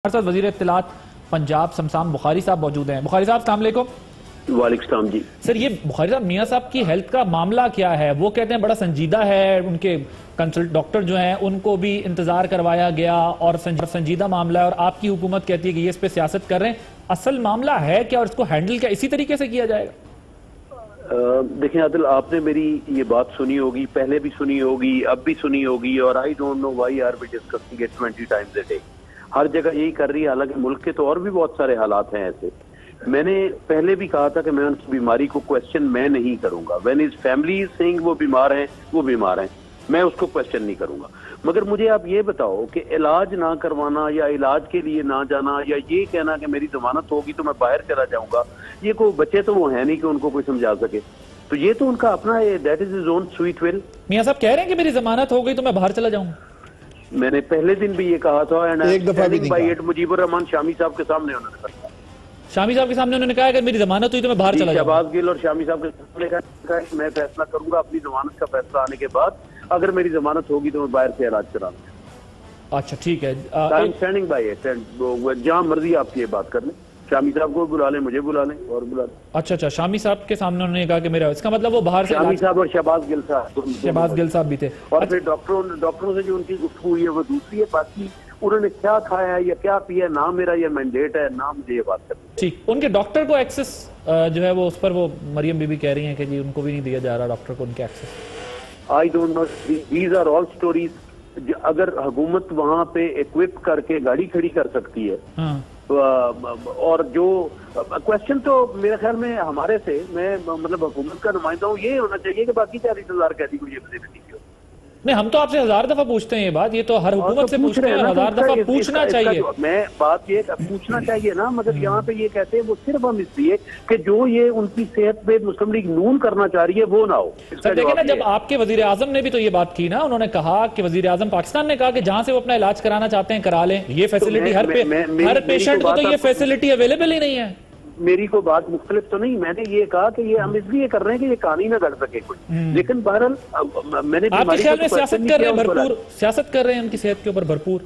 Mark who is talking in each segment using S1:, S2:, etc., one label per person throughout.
S1: ہمارے ساتھ وزیر اطلاعات پنجاب شمسام بخاری صاحب موجود ہیں۔ بخاری صاحب السلام علیکم۔
S2: وعلیکم السلام جی۔
S1: سر یہ بخاری صاحب میاں صاحب کی ہیلتھ کا معاملہ کیا ہے؟ وہ کہتے ہیں بڑا سنجیدہ ہے، ان کے کنسلٹ ڈاکٹر جو ہیں ان کو بھی انتظار کروایا گیا اور سنجیدہ معاملہ ہے، اور آپ کی حکومت کہتی ہے کہ یہ اس پہ سیاست کر رہے ہیں۔ اصل معاملہ ہے کیا اور اس کو ہینڈل کیا اسی طریقے سے کیا جائے گا؟
S2: دیکھیں عادل، آپ نے میری یہ بات سنی ہوگی، پہلے بھی سنی ہوگی، اب بھی سنی ہوگی، اور I don't know why are we discussing it 20 times a day۔ ہر جگہ یہی کر رہی ہے، حالانکہ ملک کے تو اور بھی بہت سارے حالات ہیں ایسے۔ میں نے پہلے بھی کہا تھا کہ میں ان کی بیماری کو کویسچن میں نہیں کروں گا۔ When his family is seeing وہ بیمار ہیں، وہ بیمار ہیں، میں اس کو کویسچن نہیں کروں گا۔ مگر مجھے آپ یہ بتاؤ کہ علاج نہ کروانا یا علاج کے لیے نہ جانا یا یہ کہنا کہ میری ضمانت ہوگی تو میں باہر چلا جاؤں گا، یہ کوئی بچے تو وہ ہیں نہیں کہ ان کو کوئی سمجھا سکے، تو یہ تو ان کا اپنا ہے، that is his own sweet will.
S1: میاں صاحب کہہ رہے ہیں کہ میری ضمانت ہو گئی تو میں باہر چلا جاؤں۔
S2: میں نے پہلے دن بھی یہ کہا تھا،
S3: ایک دفعہ بھی نہیں کہا۔
S2: مجیب الرحمان شامی صاحب کے سامنے انہوں نے کہا،
S1: شامی صاحب کے سامنے انہوں نے کہا کہ میری ضمانت ہوئی تو میں باہر چلا جاؤں۔
S2: شہباز گل اور شامی صاحب کے سامنے کہا کہ میں فیصلہ کروں گا اپنی ضمانت کا فیصلہ آنے کے بعد، اگر میری ضمانت ہوگی تو میں باہر سے علاج کراؤں گا۔
S1: اچھا ٹھیک ہے،
S2: اسٹینڈنگ بائی اٹ، جہاں مرضی آپ کی یہ بات کر لیں، شامی صاحب کو بلا لیں، مجھے بلا لیں اور بلا لیں۔
S1: اچھا شامی صاحب کے سامنے انہوں نے کہا کہ میرا، اس کا مطلب وہ باہر سے
S2: شامی صاحب اور شہباز گل صاحب،
S1: شہباز گل صاحب بھی تھے،
S2: اور پھر ڈاکٹروں سے جو ان کی گفتگو ہوئی ہے وہ دوسری ہے۔ باقی انہوں نے کیا کھایا ہے یا کیا پیا، نہ میرا یہ مینڈیٹ ہے، نہ مجھے یہ بات کرنی ہے۔
S1: ٹھیک، ان کے ڈاکٹر کو ایکسس جو ہے وہ اس پر وہ مریم بی بی کہہ رہی ہیں کہ جی ان کو بھی نہیں دیا جا رہا ڈاکٹر کو ان کے access.
S2: I don't know, these are all stories. اگر حکومت وہاں پہ ایکوپ کر کے گاڑی کھڑی کر سکتی ہے، اور جو کوشچن تو میرے خیال میں ہمارے سے، میں مطلب حکومت کا نمائندہ ہوں، یہ ہونا چاہیے کہ باقی 40,000 قیدی کو یہ فیسلٹی کیوں؟
S1: نہیں، ہم تو آپ سے 1000 دفعہ پوچھتے ہیں یہ بات، یہ تو ہر حکومت سے پوچھتے ہیں، 1000 دفعہ پوچھنا چاہیے۔
S2: میں بات یہ پوچھنا چاہیے نا، مگر یہاں پہ یہ کہتے ہیں وہ صرف ہم اس لیے کہ جو یہ ان کی صحت پہ مسلم لیگ نون کرنا چاہ رہی ہے وہ نہ ہو۔
S1: سر دیکھیں نا، جب آپ کے وزیر اعظم نے بھی تو یہ بات کی نا، انہوں نے کہا کہ وزیر اعظم پاکستان نے کہا کہ جہاں سے وہ اپنا علاج کرانا چاہتے ہیں کرا لیں، یہ فیسلٹی ہر پیشنٹ کو تو یہ فیسلٹی اویلیبل ہی نہیں ہے۔
S2: میری کوئی بات مختلف تو نہیں، میں نے یہ کہا کہ یہ ہم اس لیے کر رہے ہیں کہ یہ کہانی نہ گڑ سکے کوئی، لیکن بہرحال میں نے
S1: آپ کے خیال میں سیاست کر رہے ہیں بھرپور، سیاست کر رہے ہیں ان کی صحت کے اوپر بھرپور؟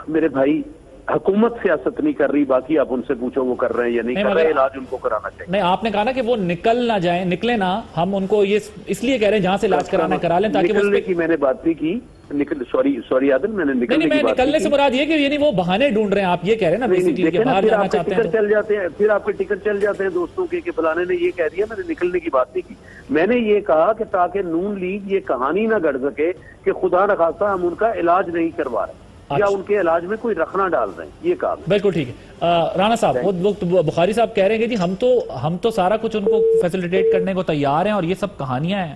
S2: میرے بھائی، حکومت سیاست نہیں کر رہی، باقی آپ ان سے پوچھو وہ کر رہے ہیں یا نہیں کر رہے، علاج ان کو کرانا چاہیے۔
S1: نہیں، آپ نے کہا نا کہ وہ نکل نہ جائیں، نکلے نہ، ہم ان کو یہ اس لیے کہہ رہے ہیں جہاں سے علاج کرانا کرا لیں تاکہ
S2: نکلنے کی میں نے بات نہیں کی، سوری عادل، میں نے نکلنے کی بات
S1: نکلنے سے مراد یہ کہ یعنی وہ بہانے ڈھونڈ رہے ہیں، آپ یہ کہہ رہے ہیں نا بیسیکلی کہ باہر جانا چاہتے ہیں،
S2: چل جاتے ہیں، پھر آپ کے ٹکٹ چل جاتے ہیں دوستوں کے کہ فلانے نے یہ کہہ دیا۔ میں نے نکلنے کی بات نہیں کی، میں نے یہ کہا کہ تاکہ نون لیگ یہ کہانی نہ گڑ سکے کہ خدا نخواستہ ہم ان کا علاج نہیں کروا رہے یا ان کے علاج میں کوئی رکھنا ڈال رہے ہیں، یہ کہا۔
S1: بالکل ٹھیک ہے۔ رانا صاحب، بخاری صاحب کہہ رہے ہیں کہ جی ہم تو سارا کچھ ان کو فیسلیٹیٹ کرنے کو تیار ہیں اور یہ سب کہانیاں ہیں۔